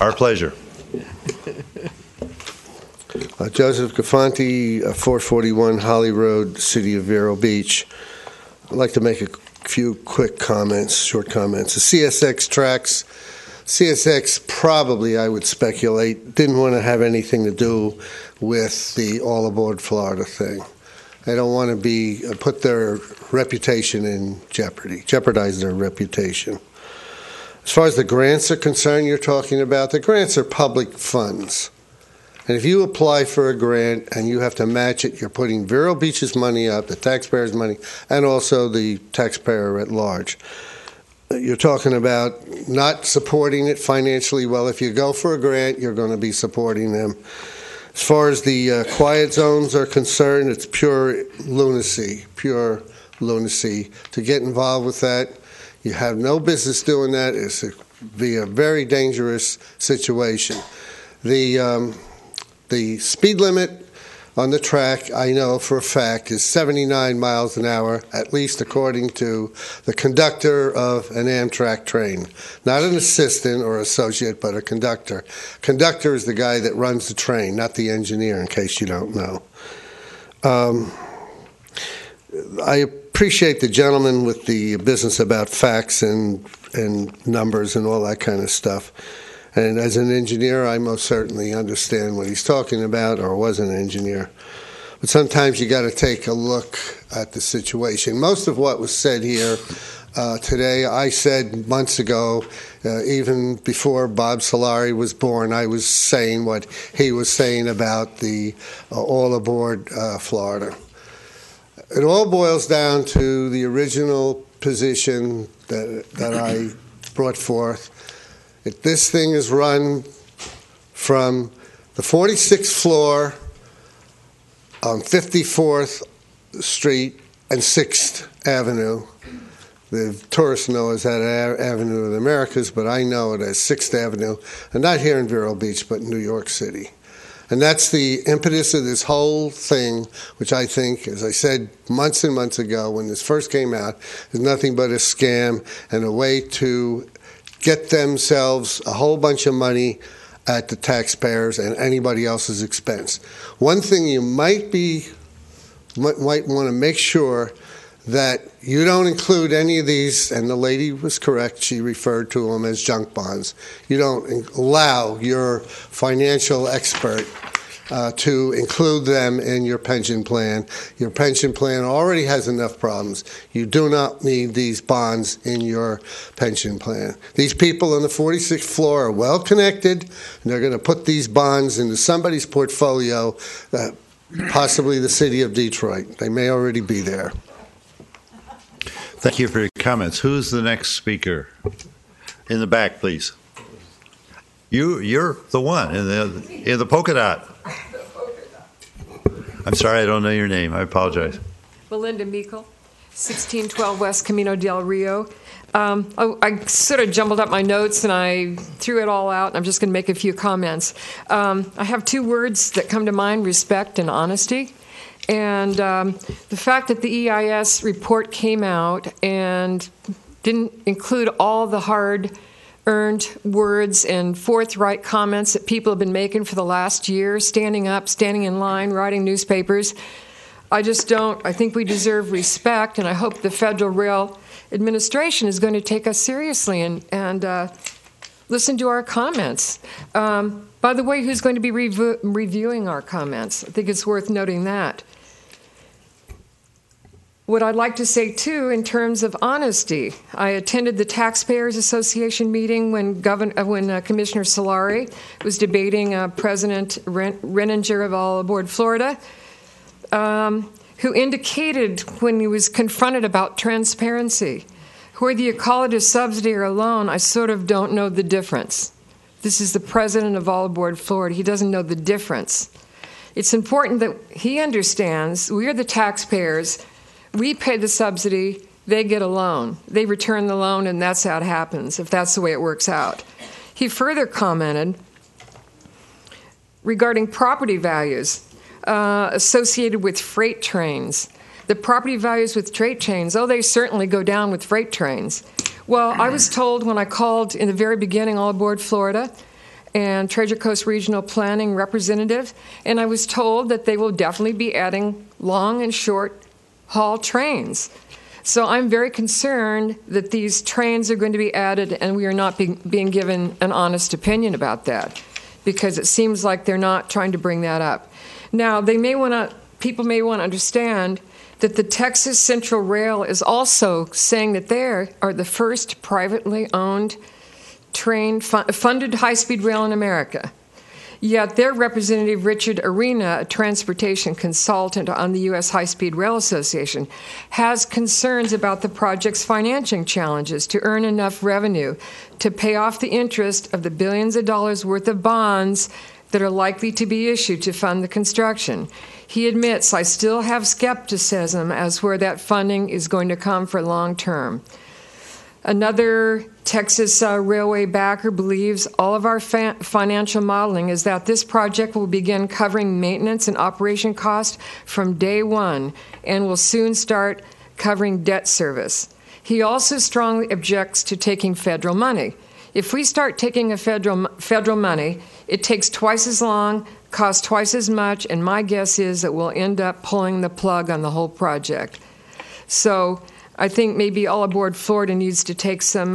Our pleasure. Joseph Gafanti, 441 Holly Road, City of Vero Beach. I'd like to make a few quick comments, short comments. The CSX tracks, CSX probably, I would speculate, didn't want to have anything to do with the All Aboard Florida thing. They don't want to put their reputation in jeopardy, jeopardize their reputation. As far as the grants are concerned, you're talking about, the grants are public funds. And if you apply for a grant and you have to match it, you're putting Vero Beach's money up, the taxpayers' money, and also the taxpayer at large. You're talking about not supporting it financially. Well, if you go for a grant, you're going to be supporting them. As far as the quiet zones are concerned, it's pure lunacy to get involved with that. You have no business doing that. It's be a very dangerous situation. The speed limit on the track, I know for a fact, is 79 miles an hour, at least according to the conductor of an Amtrak train. Not an assistant or associate, but a conductor. Conductor is the guy that runs the train, not the engineer, in case you don't know. I appreciate the gentleman with the business about facts and numbers and all that kind of stuff. And as an engineer, I most certainly understand what he's talking about, or was an engineer. But sometimes you got to take a look at the situation. Most of what was said here today, I said months ago, even before Bob Solari was born, I was saying what he was saying about the All Aboard Florida. It all boils down to the original position that I brought forth. This thing is run from the 46th floor on 54th Street and 6th Avenue. The tourists know it as that Avenue of the Americas, but I know it as 6th Avenue, and not here in Vero Beach, but in New York City. And that's the impetus of this whole thing, which I think, as I said months and months ago when this first came out, is nothing but a scam and a way to get themselves a whole bunch of money at the taxpayers and anybody else's expense. One thing you might want to make sure that you don't include any of these, and the lady was correct, she referred to them as junk bonds. You don't allow your financial expert to include them in your pension plan. Your pension plan already has enough problems. You do not need these bonds in your pension plan. These people on the 46th floor are well connected, and they're going to put these bonds into somebody's portfolio, possibly the city of Detroit. They may already be there. Thank you for your comments. Who's the next speaker? In the back, please. You're the one in the polka dot. I'm sorry, I don't know your name. I apologize. Belinda Meikle, 1612 West Camino del Rio. I sort of jumbled up my notes and I threw it all out. I'm just going to make a few comments. I have two words that come to mind: respect and honesty. And the fact that the EIS report came out and didn't include all the hard-earned words and forthright comments that people have been making for the last year, standing up, standing in line, writing newspapers, I just don't. I think we deserve respect, and I hope the Federal Rail Administration is going to take us seriously and listen to our comments. By the way, who's going to be reviewing our comments? I think it's worth noting that. What I'd like to say, too, in terms of honesty, I attended the Taxpayers Association meeting when Commissioner Solari was debating President Renninger of All Aboard Florida, who indicated when he was confronted about transparency, whether you call it a subsidy or a loan, I sort of don't know the difference. This is the president of All Aboard Florida. He doesn't know the difference. It's important that he understands we are the taxpayers. We pay the subsidy, they get a loan. They return the loan, and that's how it happens, if that's the way it works out. He further commented regarding property values associated with freight trains. The property values with freight trains, they certainly go down with freight trains. Well, I was told when I called in the very beginning All Aboard Florida, and Treasure Coast Regional Planning representative, and I was told that they will definitely be adding long and short haul trains. So I'm very concerned that these trains are going to be added and we are not being given an honest opinion about that, because it seems like they're not trying to bring that up. Now, people may want to understand that the Texas Central Rail is also saying that they are the first privately owned funded high-speed rail in America. Yet their representative, Richard Arena, a transportation consultant on the U.S. High-Speed Rail Association, has concerns about the project's financing challenges to earn enough revenue to pay off the interest of the billions of dollars worth of bonds that are likely to be issued to fund the construction. He admits, I still have skepticism as where that funding is going to come for long term. Another Texas railway backer believes all of our financial modeling is that this project will begin covering maintenance and operation costs from day one and will soon start covering debt service. He also strongly objects to taking federal money. If we start taking a federal money, it takes twice as long, costs twice as much, and my guess is that we'll end up pulling the plug on the whole project. So I think maybe all aboard Florida needs to take some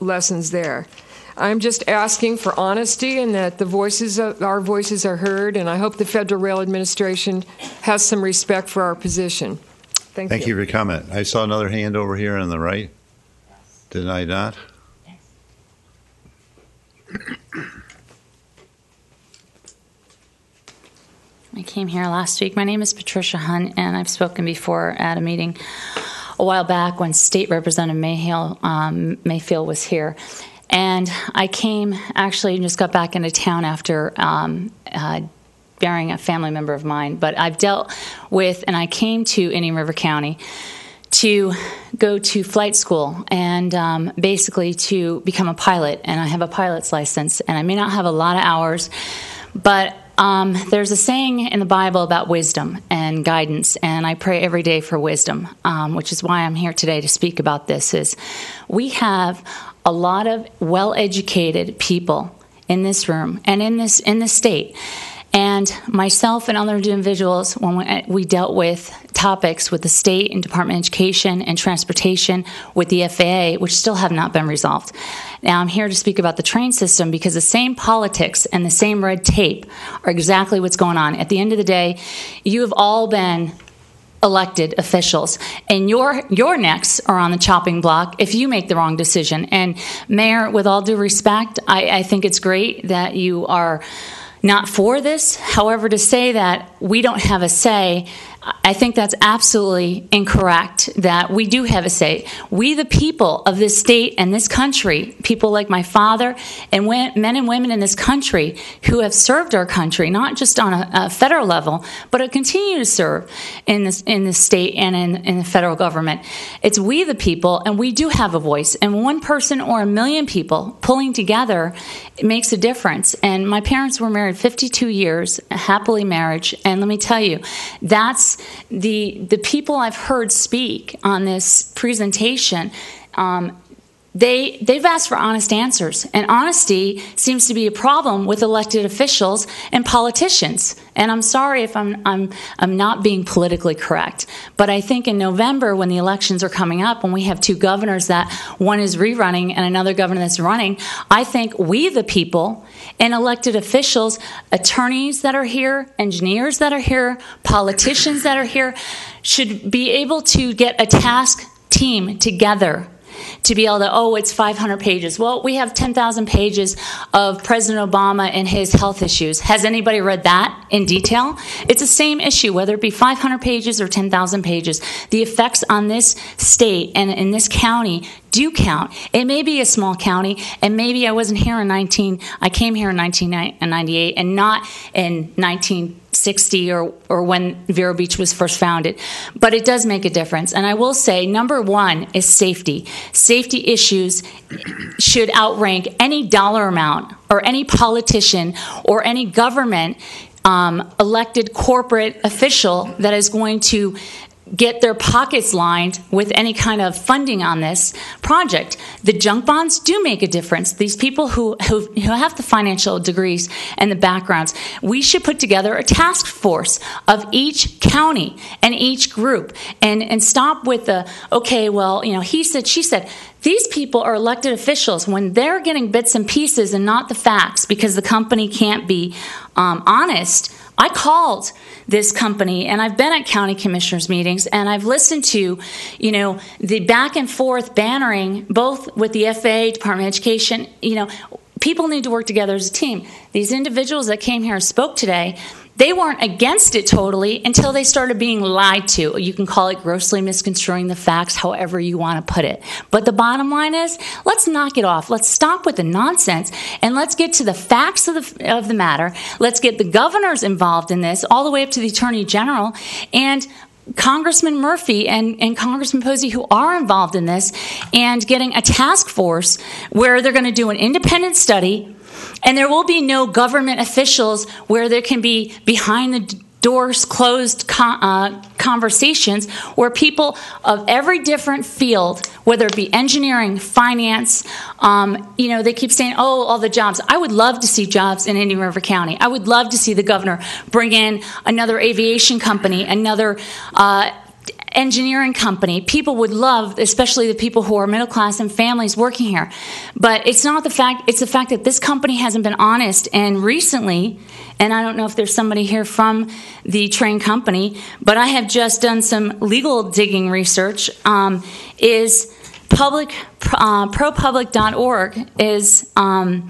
lessons there. I'm just asking for honesty and that our voices are heard, and I hope the Federal Rail Administration has some respect for our position. Thank you. Thank you for your comment. I saw another hand over here on the right. Did I not? I came here last week. My name is Patricia Hunt, and I've spoken before at a meeting a while back when State Representative Mayfield was here. And I came, actually, just got back into town after burying a family member of mine. But I've dealt with, and I came to Indian River County to go to flight school and basically to become a pilot. And I have a pilot's license, and I may not have a lot of hours, but there's a saying in the Bible about wisdom and guidance, and I pray every day for wisdom, which is why I'm here today to speak about this. Is we have a lot of well-educated people in this room and in this state. And myself and other individuals, when we dealt with topics with the state and Department of Education and Transportation with the FAA, which still have not been resolved. Now I'm here to speak about the train system because the same politics and the same red tape are exactly what's going on. At the end of the day, you have all been elected officials, and your necks are on the chopping block if you make the wrong decision. And Mayor, with all due respect, I think it's great that you are not for this. However, to say that we don't have a say, I think that's absolutely incorrect, that we do have a say. We, the people of this state and this country, people like my father and men and women in this country who have served our country, not just on a federal level, but who continue to serve in this state and in the federal government. It's we, the people, and we do have a voice. And one person or a million people pulling together, it makes a difference. And my parents were married 52 years, a happily marriage, and let me tell you, that's the people I've heard speak on this presentation. They've asked for honest answers, and honesty seems to be a problem with elected officials and politicians. And I'm sorry if I'm not being politically correct, but I think in November, when the elections are coming up, when we have two governors, that one is rerunning and another governor that's running, I think we, the people, and elected officials, attorneys that are here, engineers that are here, politicians that are here, should be able to get a task team together to be able to, it's 500 pages. Well, we have 10,000 pages of President Obama and his health issues. Has anybody read that in detail? It's the same issue, whether it be 500 pages or 10,000 pages. The effects on this state and in this county do count. It may be a small county, and maybe I wasn't here I came here in 1998 and not in 1960 or when Vero Beach was first founded. But it does make a difference. And I will say, number one is safety. Safety issues should outrank any dollar amount or any politician or any government elected corporate official that is going to get their pockets lined with any kind of funding on this project. The junk bonds do make a difference. These people who have the financial degrees and the backgrounds, we should put together a task force of each county and each group and stop with the, okay, well, he said, she said. These people are elected officials when they're getting bits and pieces and not the facts because the company can't be honest. I called this company, and I've been at county commissioners meetings, and I've listened to, the back and forth bannering, both with the FAA, Department of Education. People need to work together as a team. These individuals that came here and spoke today, they weren't against it totally until they started being lied to. You can call it grossly misconstruing the facts, however you want to put it. But the bottom line is, let's knock it off. Let's stop with the nonsense, and let's get to the facts of the matter. Let's get the governors involved in this, all the way up to the Attorney General, and Congressman Murphy and Congressman Posey, who are involved in this, and getting a task force where they're going to do an independent study. And there will be no government officials where there can be behind the doors closed conversations where people of every different field, whether it be engineering, finance, they keep saying, all the jobs. I would love to see jobs in Indian River County. I would love to see the governor bring in another aviation company, another engineering company. People would love, especially the people who are middle class and families working here. But it's not the fact, it's the fact that this company hasn't been honest. And recently, and I don't know if there's somebody here from the train company, but I have just done some legal digging research, is ProPublic.org is a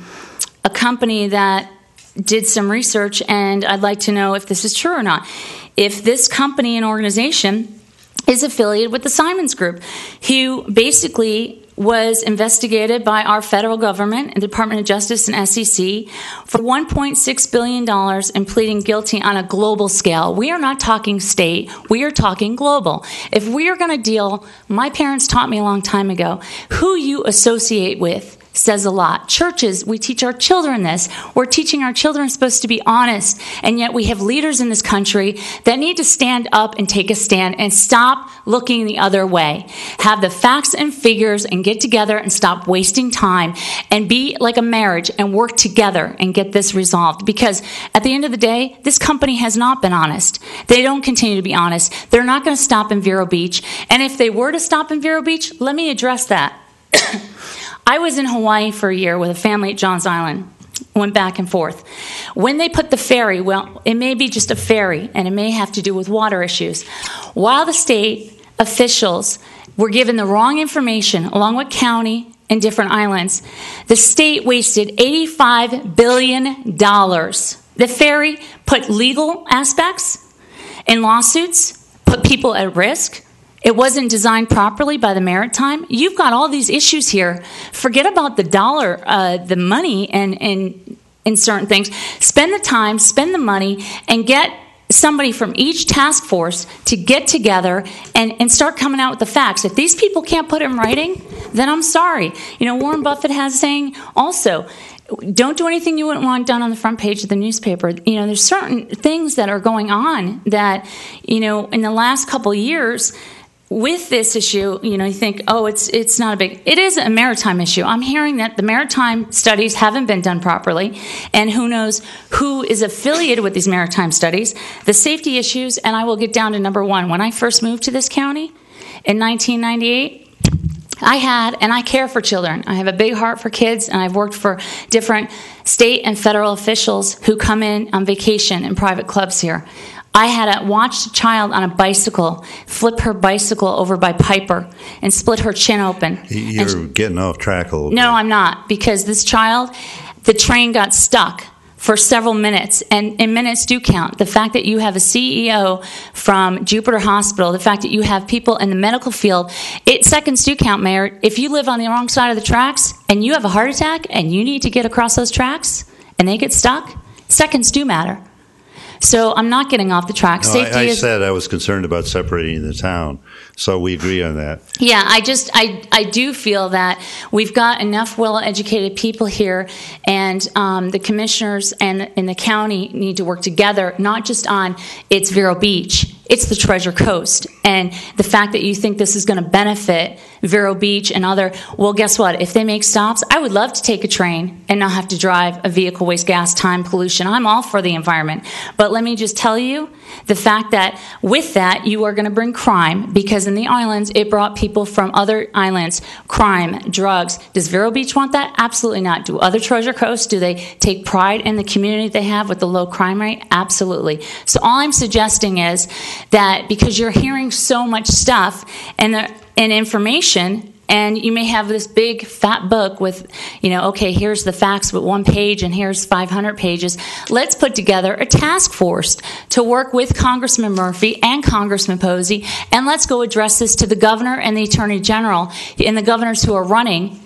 company that did some research, and I'd like to know if this is true or not. If this company and organization is affiliated with the Simons Group, who basically was investigated by our federal government and Department of Justice and SEC for $1.6 billion and pleading guilty on a global scale. We are not talking state. We are talking global. If we are going to deal, my parents taught me a long time ago, who you associate with says a lot. Churches, we teach our children this. We're teaching our children supposed to be honest, and yet we have leaders in this country that need to stand up and take a stand and stop looking the other way. Have the facts and figures and get together and stop wasting time and be like a marriage and work together and get this resolved. Because at the end of the day, this company has not been honest. They don't continue to be honest. They're not going to stop in Vero Beach. And if they were to stop in Vero Beach, let me address that. I was in Hawaii for a year with a family at Johns Island. Went back and forth. When they put the ferry, well, it may be just a ferry, and it may have to do with water issues. While the state officials were given the wrong information, along with county and different islands, the state wasted $85 billion. The ferry put legal aspects in lawsuits, put people at risk. It wasn't designed properly by the Maritime. You've got all these issues here. Forget about the dollar, the money, and in certain things. Spend the time, spend the money, and get somebody from each task force to get together and start coming out with the facts. If these people can't put it in writing, then I'm sorry. Warren Buffett has a saying also, don't do anything you wouldn't want done on the front page of the newspaper. There's certain things that are going on that, in the last couple of years, with this issue, you think, it's not a big... It is a maritime issue. I'm hearing that the maritime studies haven't been done properly, and who knows who is affiliated with these maritime studies. The safety issues, and I will get down to number one. When I first moved to this county in 1998, I had, and I care for children. I have a big heart for kids, and I've worked for different state and federal officials who come in on vacation in private clubs here. I had watched a child on a bicycle flip her bicycle over by Piper and split her chin open. You're getting off track a little bit. No, I'm not, because this child, the train got stuck for several minutes, and minutes do count. The fact that you have a CEO from Jupiter Hospital, the fact that you have people in the medical field, seconds do count, Mayor. If you live on the wrong side of the tracks and you have a heart attack and you need to get across those tracks and they get stuck, seconds do matter. So I'm not getting off the track. I said I was concerned about separating the town, so we agree on that. Yeah, I do feel that we've got enough well-educated people here, and the commissioners and the county need to work together, not just on it's Vero Beach, it's the Treasure Coast. And the fact that you think this is going to benefit Vero Beach and other, well, guess what? If they make stops, I would love to take a train and not have to drive a vehicle, waste gas, time, pollution. I'm all for the environment. But let me just tell you, the fact that with that, you are going to bring crime, because in the islands, it brought people from other islands, crime, drugs. Does Vero Beach want that? Absolutely not. Do other Treasure Coasts, do they take pride in the community they have with the low crime rate? Absolutely. So all I'm suggesting is that because you're hearing so much stuff and information, and you may have this big fat book with, okay, here's the facts with one page and here's 500 pages. Let's put together a task force to work with Congressman Murphy and Congressman Posey, and let's go address this to the governor and the attorney general and the governors who are running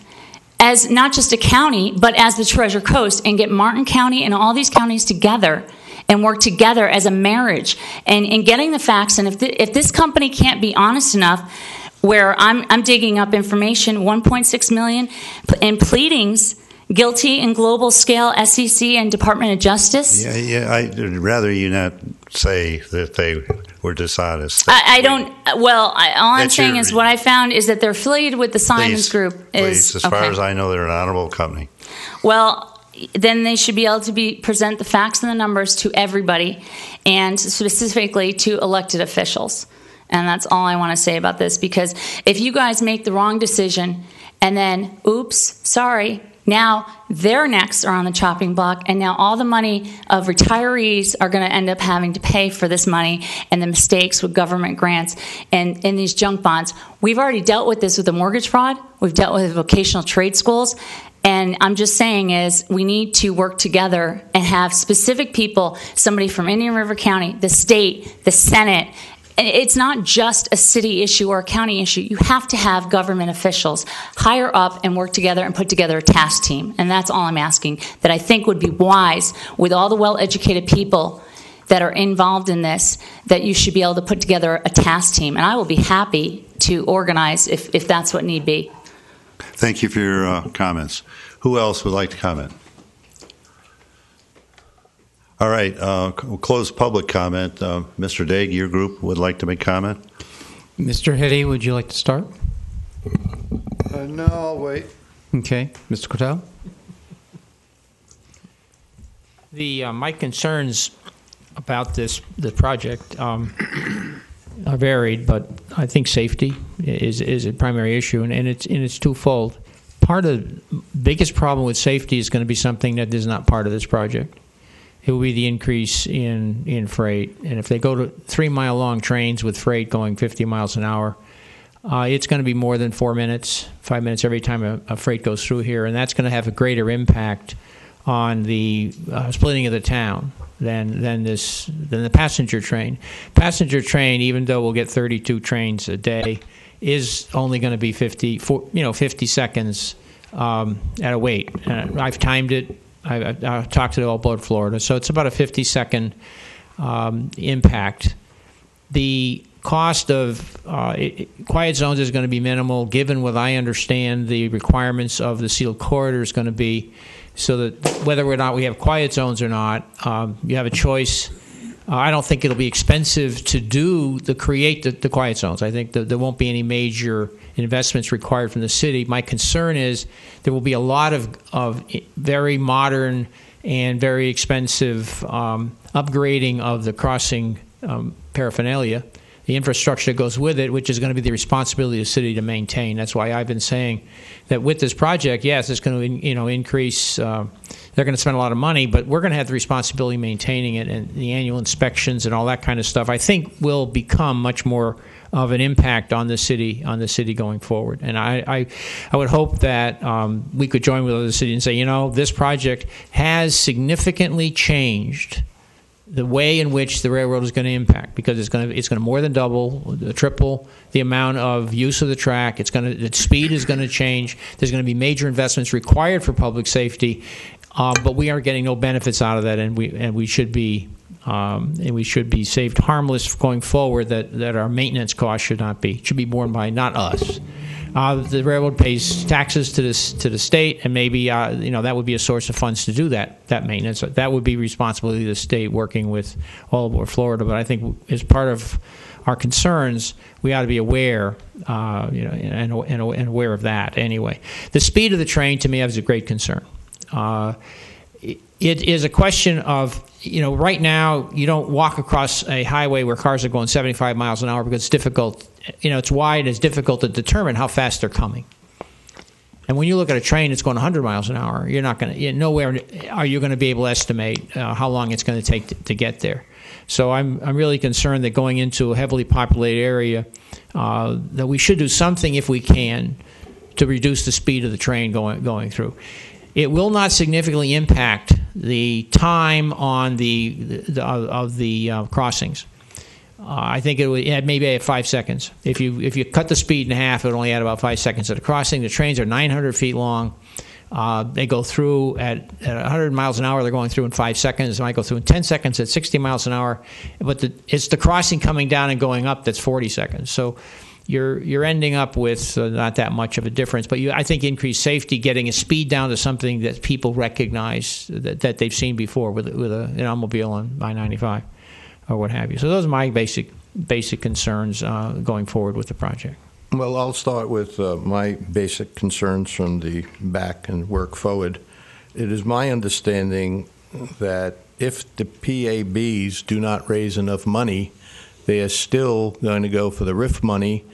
as not just a county, but as the Treasure Coast, and get Martin County and all these counties together and work together as a marriage and getting the facts. And if this company can't be honest enough, where I'm digging up information, 1.6 million in pleadings, guilty in global scale, SEC and Department of Justice. Yeah, I'd rather you not say that they were dishonest. I don't. Well, all I'm saying is what I found is that they're affiliated with the Simons Group. Please, as far as I know, they're an honorable company. Well, then they should be able to present the facts and the numbers to everybody, and specifically to elected officials. And that's all I want to say about this, because if you guys make the wrong decision and then, oops, sorry, now their necks are on the chopping block, and now all the money of retirees are going to end up having to pay for this money and the mistakes with government grants and in these junk bonds. We've already dealt with this with the mortgage fraud. We've dealt with vocational trade schools. And I'm just saying is we need to work together and have specific people, somebody from Indian River County, the state, the Senate. It's not just a city issue or a county issue. You have to have government officials higher up and work together and put together a task team. And that's all I'm asking, that I think would be wise with all the well-educated people that are involved in this, that you should be able to put together a task team. And I will be happy to organize if that's what need be. Thank you for your comments. Who else would like to comment? All right, we'll close public comment. Mr. Daig, your group would like to make comment? Mr. Hitty, would you like to start? No, I'll wait. Okay. Mr. Cortell? My concerns about the project are varied, but I think safety is a primary issue, and it's twofold. Part of the biggest problem with safety is going to be something that is not part of this project. It will be the increase in freight. And if they go to 3-mile-long trains with freight going 50 miles an hour, it's going to be more than 4 minutes, 5 minutes every time a freight goes through here. And that's going to have a greater impact on the splitting of the town than the passenger train. Passenger train, even though we'll get 32 trains a day, is only going to be 50 seconds at a wait. I've timed it. I talked to All Board Florida, so it's about a 50-second impact. The cost of quiet zones is going to be minimal, given what I understand the requirements of the sealed corridor is going to be, so that whether or not we have quiet zones or not, you have a choice. I don't think it'll be expensive to create the quiet zones. I think that there won't be any major investments required from the city. My concern is there will be a lot of very modern and very expensive upgrading of the crossing paraphernalia, the infrastructure that goes with it, which is going to be the responsibility of the city to maintain. That's why I've been saying that with this project, yes, it's going to increase. They're going to spend a lot of money, but we're going to have the responsibility of maintaining it, and the annual inspections and all that kind of stuff, I think, will become much more of an impact on the city going forward. And I would hope that we could join with other cities and say, this project has significantly changed the way in which the railroad is going to impact, because it's going to more than double, triple the amount of use of the track. The speed is going to change. There's going to be major investments required for public safety, but we are getting no benefits out of that, and we should be saved harmless going forward. That our maintenance costs should be borne by not us. The railroad pays taxes to the state, and maybe that would be a source of funds to do that maintenance. That would be responsibility of the state working with All Aboard Florida. But I think as part of our concerns, we ought to be aware, and aware of that anyway. The speed of the train, to me, is a great concern. It is a question of, right now you don't walk across a highway where cars are going 75 miles an hour because it's difficult. It's wide. It's difficult to determine how fast they're coming. And when you look at a train that's going 100 miles an hour, you're not going to, nowhere are you going to be able to estimate how long it's going to take to get there. So I'm really concerned that going into a heavily populated area, that we should do something if we can to reduce the speed of the train going through. It will not significantly impact the time on the crossings. I think it would add maybe at 5 seconds. If you cut the speed in half, it would only add about 5 seconds at the crossing. The trains are 900 feet long. They go through at 100 miles an hour. They're going through in 5 seconds. They might go through in 10 seconds at 60 miles an hour. But it's the crossing coming down and going up that's 40 seconds. So you're ending up with not that much of a difference. But I think increased safety, getting a speed down to something that people recognize that they've seen before with an automobile on I-95 or what have you. So those are my basic concerns going forward with the project. Well, I'll start with my basic concerns from the back and work forward. It is my understanding that if the PABs do not raise enough money, they are still going to go for the RIF money,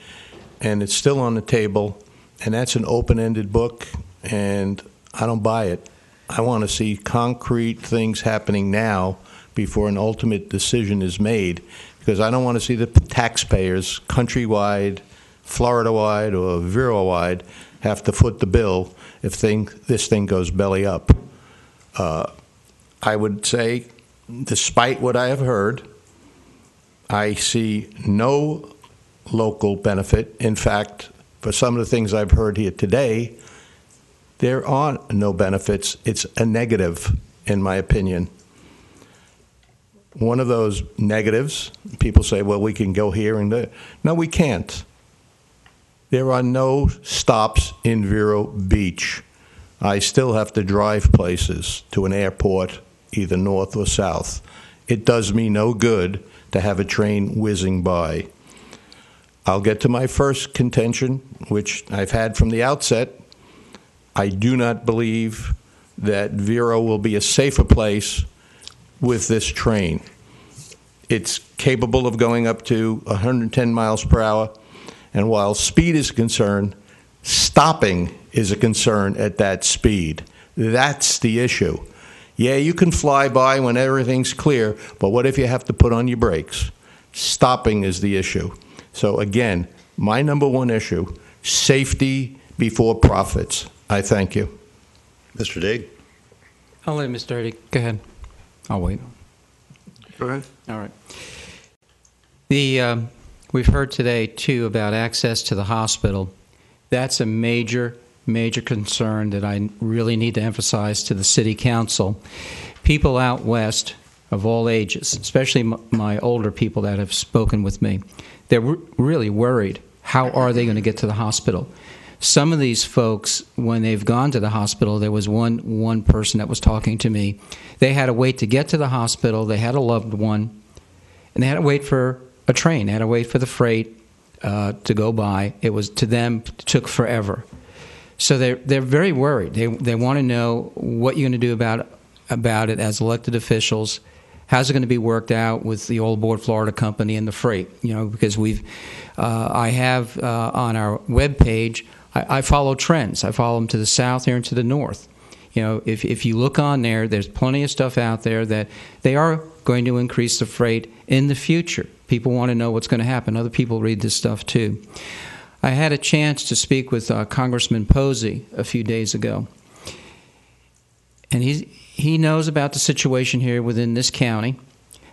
and it's still on the table, and that's an open-ended book, and I don't buy it. I want to see concrete things happening now before an ultimate decision is made, because I don't want to see the taxpayers countrywide, Florida-wide, or Vero-wide have to foot the bill if this thing goes belly up. I would say, despite what I have heard, I see no local benefit. In fact, for some of the things I've heard here today, there are no benefits. It's a negative, in my opinion. One of those negatives, people say, well, we can go here and there. No, we can't. There are no stops in Vero Beach. I still have to drive places to an airport, either north or south. It does me no good to have a train whizzing by. I'll get to my first contention, which I've had from the outset. I do not believe that Vero will be a safer place with this train. It's capable of going up to 110 miles per hour, and while speed is concerned, stopping is a concern at that speed. That's the issue. Yeah, you can fly by when everything's clear, but what if you have to put on your brakes? Stopping is the issue. So again, my number one issue, safety before profits. I thank you. Mr. Digg? I'll let Mr. Eddy. Go ahead. I'll wait. Go ahead. All right. We've heard today, too, about access to the hospital. That's a major concern that I really need to emphasize to the City Council. People out west of all ages, especially my older people that have spoken with me, they're really worried. How are they going to get to the hospital? Some of these folks, when they've gone to the hospital, there was one person that was talking to me. They had to wait to get to the hospital. They had a loved one, and they had to wait for a train. They had to wait for the freight to go by. It was, to them, it took forever. So they're very worried. They want to know what you're going to do about it as elected officials. How's it going to be worked out with the Old Board Florida Company and the freight? Because I have on our webpage, I follow trends. I follow them to the south here and to the north. If you look on there, there's plenty of stuff out there that they are going to increase the freight in the future. People want to know what's going to happen. Other people read this stuff too. I had a chance to speak with Congressman Posey a few days ago, and he knows about the situation here within this county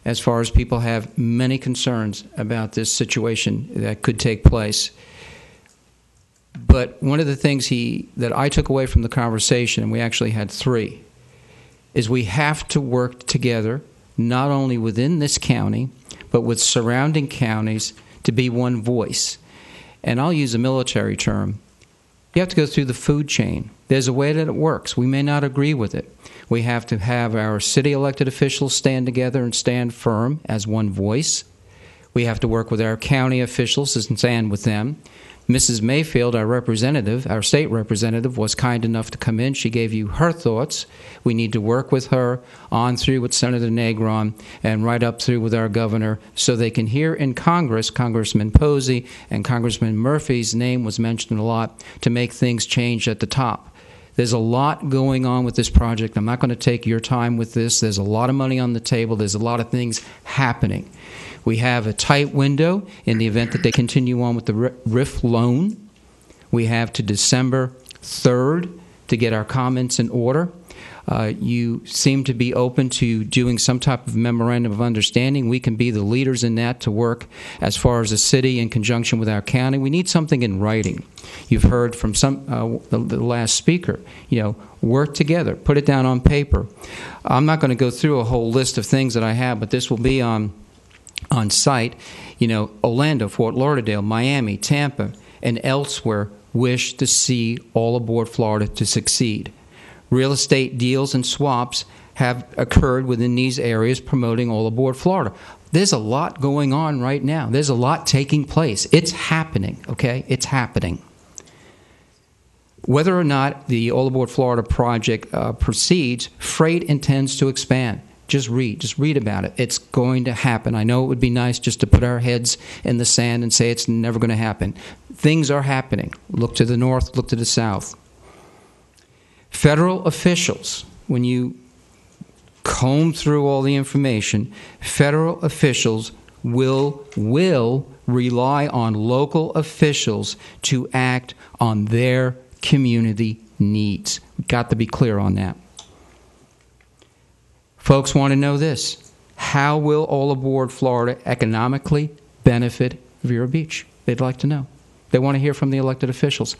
as far as people have many concerns about this situation that could take place. But one of the things that I took away from the conversation, and we actually had three, is we have to work together, not only within this county, but with surrounding counties to be one voice. And I'll use a military term. You have to go through the food chain. There's a way that it works. We may not agree with it. We have to have our city elected officials stand together and stand firm as one voice. We have to work with our county officials and stand with them. Mrs. Mayfield, our representative, our state representative, was kind enough to come in. She gave you her thoughts. We need to work with her on through with Senator Negron and right up through with our governor so they can hear in Congress, Congressman Posey and Congressman Murphy's name was mentioned a lot, to make things change at the top. There's a lot going on with this project. I'm not going to take your time with this. There's a lot of money on the table. There's a lot of things happening. We have a tight window in the event that they continue on with the RIF loan. We have to December 3rd to get our comments in order. You seem to be open to doing some type of memorandum of understanding. We can be the leaders in that to work as far as the city in conjunction with our county. We need something in writing. You've heard from the last speaker, work together, put it down on paper. I'm not going to go through a whole list of things that I have, but this will be on site. Orlando, Fort Lauderdale, Miami, Tampa, and elsewhere wish to see All Aboard Florida to succeed. Real estate deals and swaps have occurred within these areas promoting All Aboard Florida. There's a lot going on right now. There's a lot taking place. It's happening, okay? It's happening. Whether or not the All Aboard Florida project proceeds, freight intends to expand. Just read about it. It's going to happen. I know it would be nice just to put our heads in the sand and say it's never going to happen. Things are happening. Look to the north, look to the south. Federal officials, when you comb through all the information, federal officials will rely on local officials to act on their community needs. We've got to be clear on that. Folks want to know this. How will All Aboard Florida economically benefit Vero Beach? They'd like to know. They want to hear from the elected officials.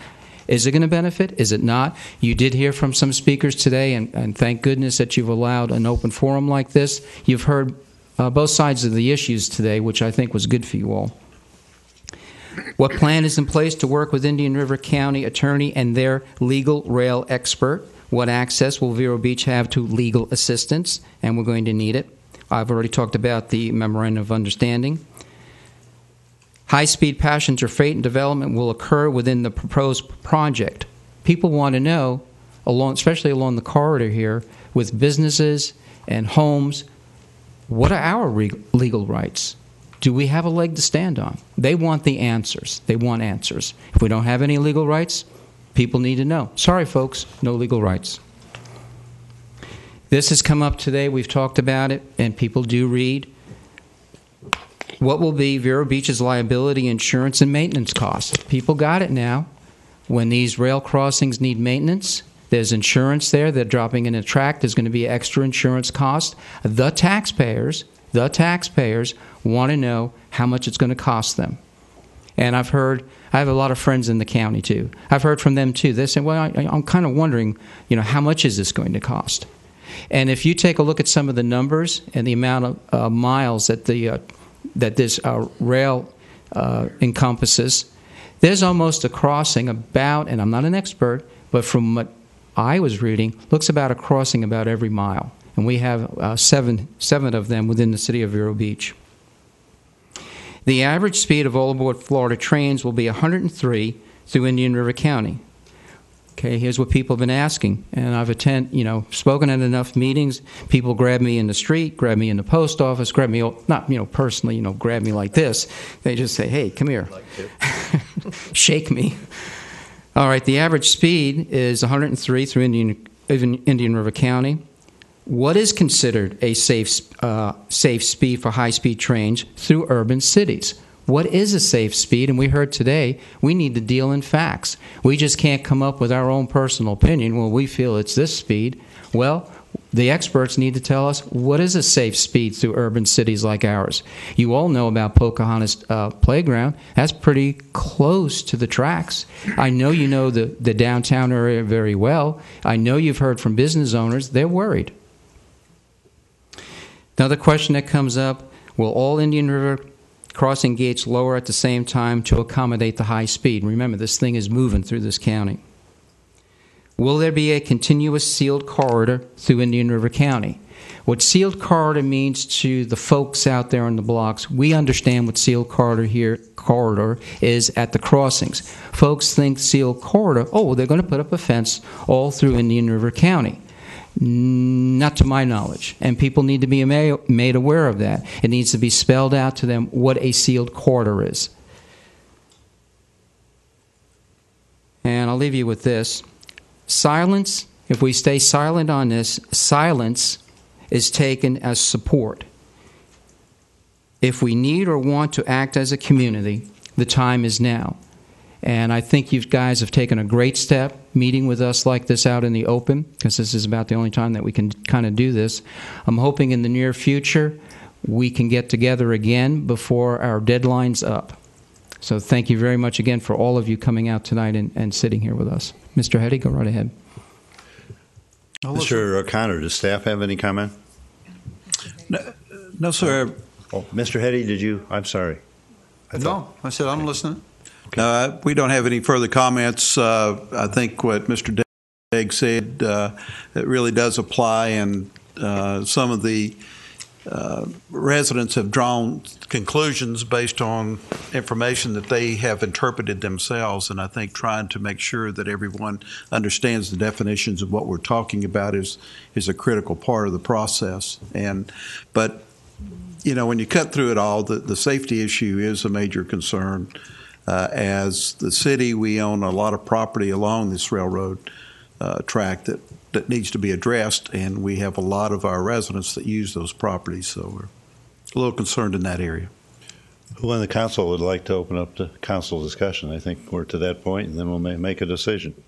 Is it going to benefit? Is it not? You did hear from some speakers today, and thank goodness that you've allowed an open forum like this. You've heard both sides of the issues today, which I think was good for you all. What plan is in place to work with Indian River County attorney and their legal rail expert? What access will Vero Beach have to legal assistance? And we're going to need it. I've already talked about the memorandum of understanding. High-speed passenger freight and development will occur within the proposed project. People want to know, especially along the corridor here, with businesses and homes, what are our legal rights? Do we have a leg to stand on? They want the answers. They want answers. If we don't have any legal rights, people need to know. Sorry, folks, no legal rights. This has come up today. We've talked about it, and people do read. What will be Vero Beach's liability, insurance, and maintenance costs? People got it now. When these rail crossings need maintenance, there's insurance there. They're dropping in a track. There's going to be extra insurance cost. The taxpayers want to know how much it's going to cost them. And I have a lot of friends in the county, too. I've heard from them, too. They say, well, I'm kind of wondering, how much is this going to cost? And if you take a look at some of the numbers and the amount of miles that this rail encompasses, there's almost a crossing about, and I'm not an expert, but from what I was reading, looks about a crossing about every mile. And we have seven of them within the city of Vero Beach. The average speed of All Aboard Florida trains will be 103 through Indian River County. Okay, here's what people have been asking, and I've spoken at enough meetings. People grab me in the street, grab me in the post office, grab me, not personally, grab me like this. They just say, "Hey, come here," shake me. All right, the average speed is 103 through Indian River County. What is considered a safe speed for high-speed trains through urban cities? What is a safe speed? And we heard today we need to deal in facts. We just can't come up with our own personal opinion. Well, we feel it's this speed. Well, the experts need to tell us what is a safe speed through urban cities like ours. You all know about Pocahontas Playground. That's pretty close to the tracks. I know you know the downtown area very well. I know you've heard from business owners. They're worried. Another question that comes up, will all Indian River crossing gates lower at the same time to accommodate the high speed? Remember, this thing is moving through this county. Will there be a continuous sealed corridor through Indian River County? What sealed corridor means to the folks out there on the blocks, we understand what sealed corridor is at the crossings. Folks think sealed corridor, oh, they're going to put up a fence all through Indian River County. Not to my knowledge, and people need to be made aware of that. It needs to be spelled out to them what a sealed corridor is. And I'll leave you with this. Silence, if we stay silent on this, silence is taken as support. If we need or want to act as a community, the time is now. And I think you guys have taken a great step meeting with us like this out in the open, because this is about the only time that we can kind of do this. I'm hoping in the near future we can get together again before our deadline's up. So thank you very much again for all of you coming out tonight and sitting here with us. Mr. Hetty, go right ahead. Mr. O'Connor, does staff have any comment? No, sir. Oh, Mr. Hetty, did you? I'm sorry. No, I said I'm listening. We don't have any further comments. I think what Mr. Degg said it really does apply, and some of the residents have drawn conclusions based on information that they have interpreted themselves, and I think trying to make sure that everyone understands the definitions of what we're talking about is a critical part of the process. But you know, when you cut through it all, the safety issue is a major concern. As the city, we own a lot of property along this railroad track that needs to be addressed, and we have a lot of our residents that use those properties, so we're a little concerned in that area. Who on the council would like to open up the council discussion? I think we're to that point, and then we'll make a decision.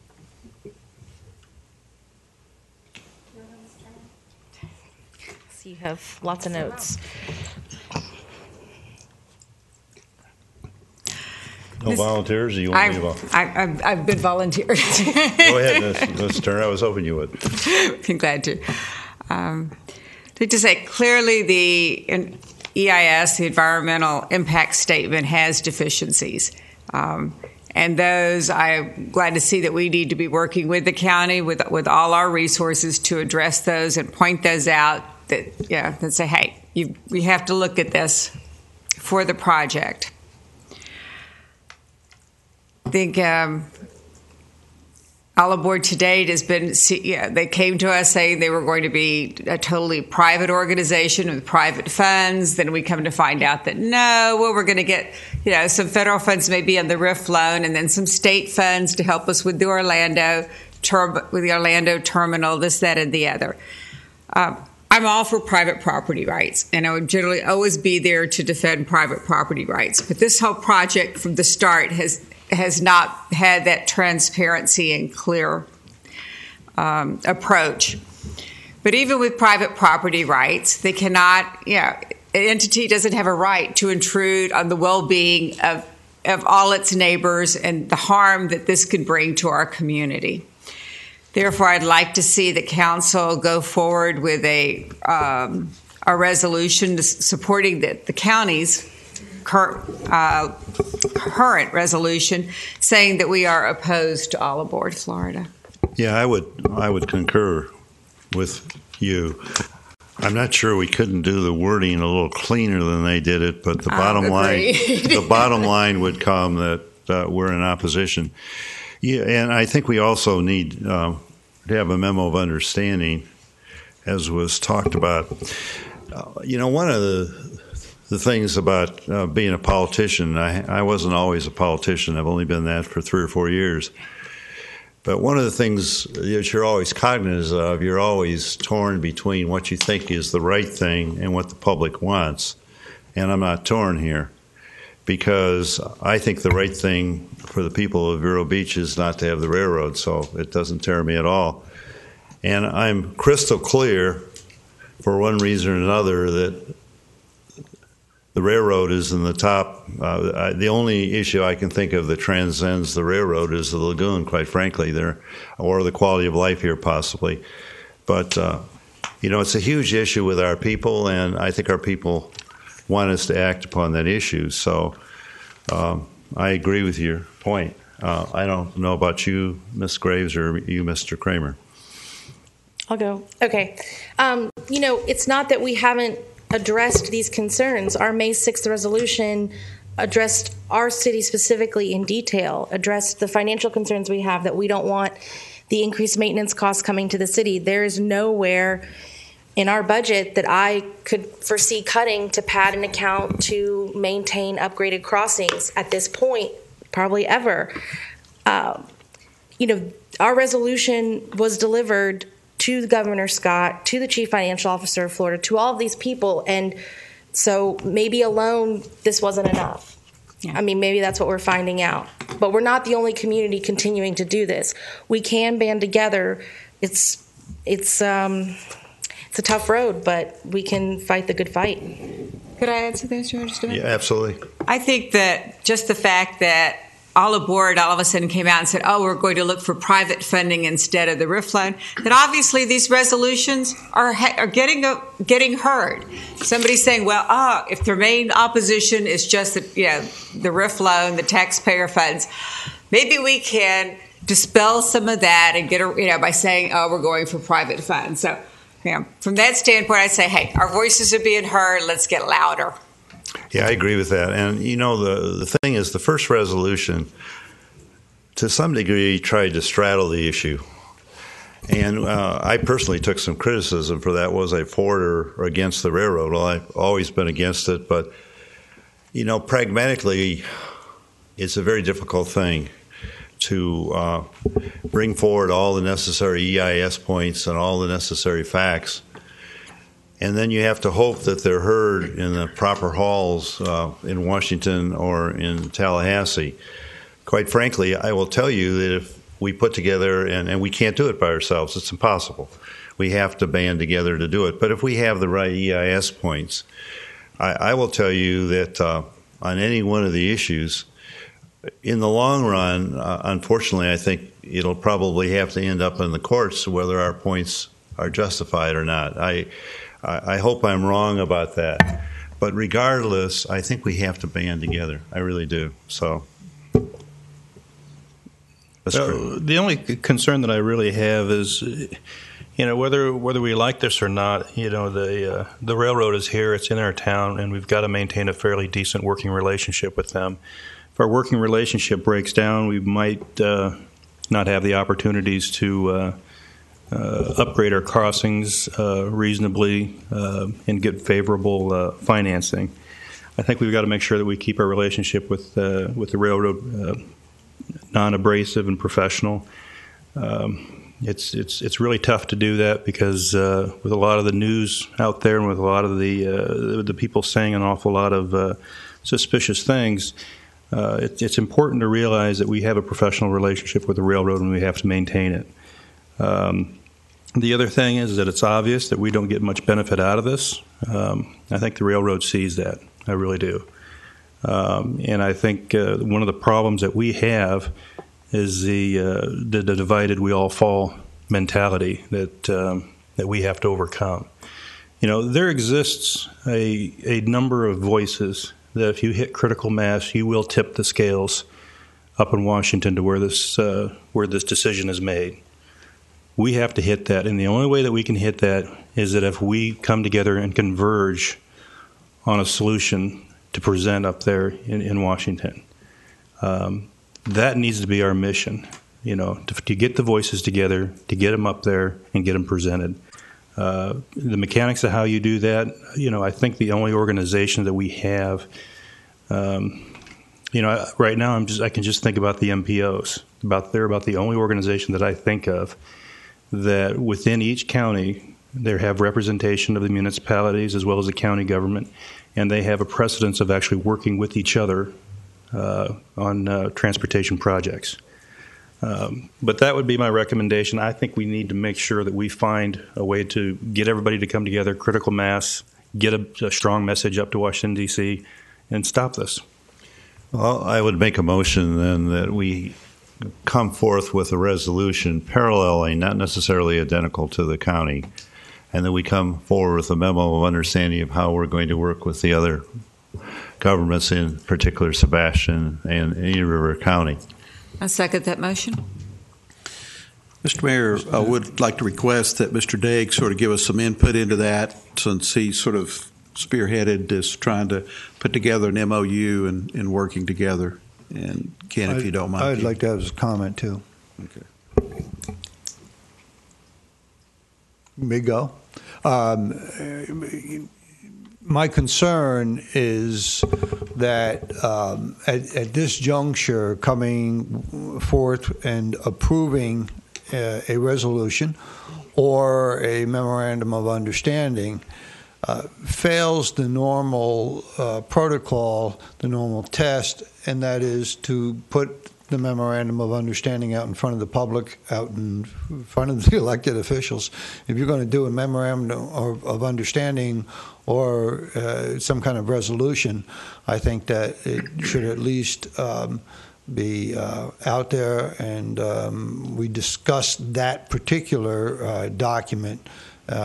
So you have lots of notes. No volunteers? Or you want me to I've been volunteered. Go ahead, Ms. Turner. I was hoping you would. I'm glad to. To say clearly, the EIS, the Environmental Impact Statement, has deficiencies. And those, I'm glad to see that we need to be working with the county, with all our resources to address those and point those out. That say, hey, we have to look at this for the project. I think all aboard to date has been, they came to us saying they were going to be a totally private organization with private funds. Then we come to find out that no, well, we're going to get, some federal funds maybe on the RIF loan, and then some state funds to help us with the Orlando terminal, this, that, and the other. I'm all for private property rights, and I would generally always be there to defend private property rights. But this whole project from the start has not had that transparency and clear approach. But even with private property rights, they cannot, an entity doesn't have a right to intrude on the well-being of all its neighbors and the harm that this could bring to our community. Therefore, I'd like to see the council go forward with a resolution supporting the county's current resolution, saying that we are opposed to all aboard Florida. Yeah, I would concur with you. I'm not sure we couldn't do the wording a little cleaner than they did it, but the bottom line would come that we're in opposition. Yeah, and I think we also need to have a memo of understanding, as was talked about. One of the things about being a politician, I wasn't always a politician. I've only been that for 3 or 4 years. But one of the things that you're always cognizant of, you're always torn between what you think is the right thing and what the public wants. And I'm not torn here, because I think the right thing for the people of Vero Beach is not to have the railroad, so it doesn't tear me at all. And I'm crystal clear, for one reason or another, that the railroad is in the top. The only issue I can think of that transcends the railroad is the lagoon, quite frankly, or the quality of life here, possibly. But, it's a huge issue with our people, and I think our people want us to act upon that issue. So I agree with your point. I don't know about you, Ms. Graves, or you, Mr. Kramer. I'll go. Okay. It's not that we haven't addressed these concerns. Our May 6th resolution addressed our city specifically in detail, addressed the financial concerns we have, that we don't want the increased maintenance costs coming to the city. There is nowhere in our budget that I could foresee cutting to pad an account to maintain upgraded crossings at this point, probably ever. Our resolution was delivered to Governor Scott, to the Chief Financial Officer of Florida, to all of these people, and so maybe alone this wasn't enough. Yeah. I mean, maybe that's what we're finding out. But we're not the only community continuing to do this. We can band together. It's a tough road, but we can fight the good fight. Could I add to this, George? Yeah, absolutely. I think that just the fact that all aboard all of a sudden came out and said, oh, we're going to look for private funding instead of the RIF loan, then obviously these resolutions are getting heard. Somebody's saying, well, if the main opposition is just the RIF loan, the taxpayer funds, maybe we can dispel some of that and get by saying, oh, we're going for private funds. So from that standpoint, I say, hey, our voices are being heard. Let's get louder. Yeah, I agree with that. And, the thing is, the first resolution, to some degree, tried to straddle the issue. And I personally took some criticism for that. Was I for or against the railroad? Well, I've always been against it. But, pragmatically, it's a very difficult thing to bring forward all the necessary EIS points and all the necessary facts. And then you have to hope that they're heard in the proper halls in Washington or in Tallahassee. Quite frankly, I will tell you that if we put together, and we can't do it by ourselves, it's impossible. We have to band together to do it. But if we have the right EIS points, I will tell you that on any one of the issues, in the long run, unfortunately, I think it'll probably have to end up in the courts whether our points are justified or not. I hope I'm wrong about that. But regardless, I think we have to band together. I really do. So that's great. The only concern that I really have is, whether we like this or not, the railroad is here, it's in our town, and we've got to maintain a fairly decent working relationship with them. If our working relationship breaks down, we might not have the opportunities to upgrade our crossings reasonably and get favorable financing. I think we've got to make sure that we keep our relationship with the railroad non-abrasive and professional. It's really tough to do that because with a lot of the news out there and with a lot of the people saying an awful lot of suspicious things, it's important to realize that we have a professional relationship with the railroad and we have to maintain it. The other thing is that it's obvious that we don't get much benefit out of this. I think the railroad sees that. I really do. And I think one of the problems that we have is the divided we all fall mentality that we have to overcome. There exists a number of voices that if you hit critical mass, you will tip the scales up in Washington to where this decision is made. We have to hit that, and the only way that we can hit that is that if we come together and converge on a solution to present up there in Washington. That needs to be our mission, to get the voices together, to get them up there and get them presented. The mechanics of how you do that, I think the only organization that we have, right now I can just think about the MPOs. They're about the only organization that I think of that within each county, they have representation of the municipalities as well as the county government, and they have a precedence of actually working with each other on transportation projects. But that would be my recommendation. I think we need to make sure that we find a way to get everybody to come together, critical mass, get a strong message up to Washington, D.C., and stop this. Well, I would make a motion then that we come forth with a resolution paralleling, not necessarily identical to the county, and that we come forward with a memo of understanding of how we're going to work with the other governments, in particular Sebastian and Indian River County. I second that motion. Mr. Mayor, I would like to request that Mr. Degg sort of give us some input into that, since he sort of spearheaded this, trying to put together an MOU and working together. And Ken, if you don't mind. I'd like to have his comment too. Okay. Me go. My concern is that at this juncture, coming forth and approving a resolution or a memorandum of understanding fails the normal protocol, the normal test, and that is to put the memorandum of understanding out in front of the public, out in front of the elected officials. If you're going to do a memorandum of understanding or some kind of resolution, I think that it should at least be out there, and we discussed that particular document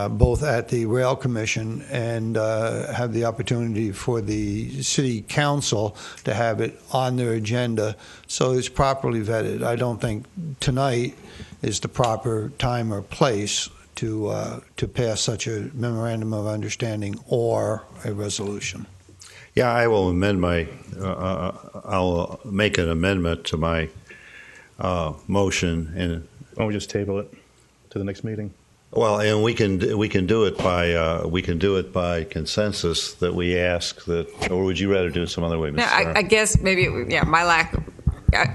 both at the Rail Commission and have the opportunity for the City Council to have it on their agenda so it's properly vetted. I don't think tonight is the proper time or place to pass such a memorandum of understanding or a resolution. Yeah, I will amend my. I'll make an amendment to my motion, and Why don't we just table it to the next meeting? well, and we can do it by consensus that we ask that, or would you rather do it some other way, Mr. No, Starr? I guess maybe, my lack.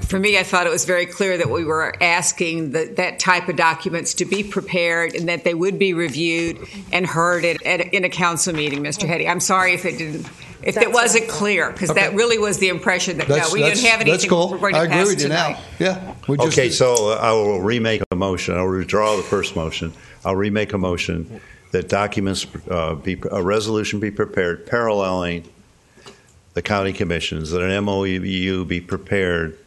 For me, I thought it was very clear that we were asking that type of documents to be prepared and that they would be reviewed and heard in a council meeting, Mr. Hetty. I'm sorry if it wasn't clear, because that really was the impression that we didn't have anything that's cool. we're going to I agree pass with you tonight. now. Yeah. Okay, so I will remake a motion. I'll withdraw the first motion. I'll remake a motion that documents, a resolution be prepared paralleling the county commissions, that an MOU be prepared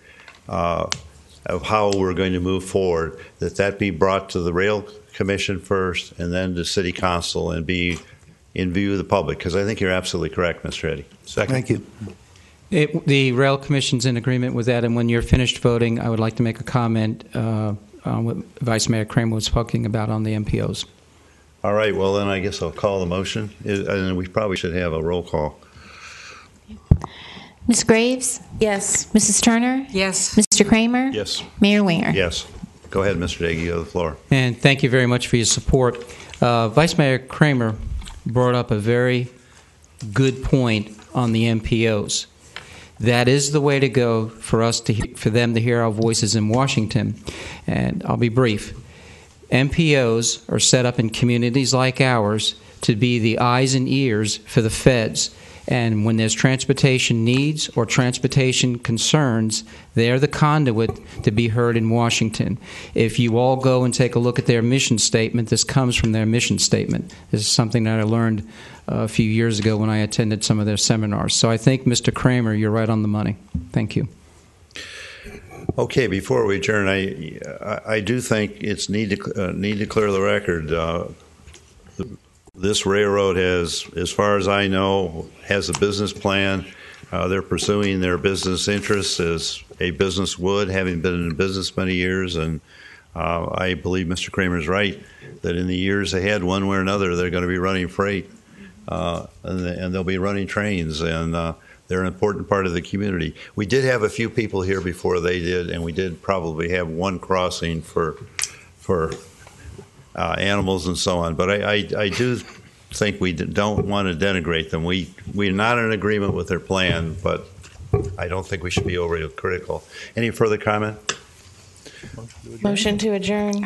of how we're going to move forward, that be brought to the Rail Commission first and then to City Council and be in view of the public, because I think you're absolutely correct, Mr. Eddy. Second. Thank you. The Rail Commission's in agreement with that, and when you're finished voting, I would like to make a comment on what Vice Mayor Kramer was talking about on the MPOs. All right, well, then I guess I'll call the motion, and we probably should have a roll call. Ms. Graves? Yes. Mrs. Turner? Yes. Mr. Kramer? Yes. Mayor Winger? Yes. Go ahead, Mr. Degg, you have the floor. And thank you very much for your support. Vice Mayor Kramer brought up a very good point on the MPOs. That is the way to go for us for them to hear our voices in Washington. And I'll be brief. MPOs are set up in communities like ours to be the eyes and ears for the feds. And when there's transportation needs or transportation concerns, they're the conduit to be heard in Washington. If you all go and take a look at their mission statement, this comes from their mission statement. This is something that I learned a few years ago when I attended some of their seminars. So I think, Mr. Kramer, you're right on the money. Thank you. Okay, before we adjourn, I do think it's need to clear the record. This railroad has, as far as I know, has a business plan. They're pursuing their business interests as a business would, having been in business many years. And I believe Mr. Kramer is right that in the years ahead, one way or another, they're going to be running freight and they'll be running trains. And they're an important part of the community. We did have a few people here before they did, and we did probably have one crossing for animals and so on. But I do think we don't want to denigrate them. We're not in agreement with their plan, but I don't think we should be overly critical. Any further comment? Motion to adjourn.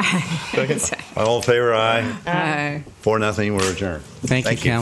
All in favor, aye. Aye. 4-0, we're adjourned. Thank you, Council.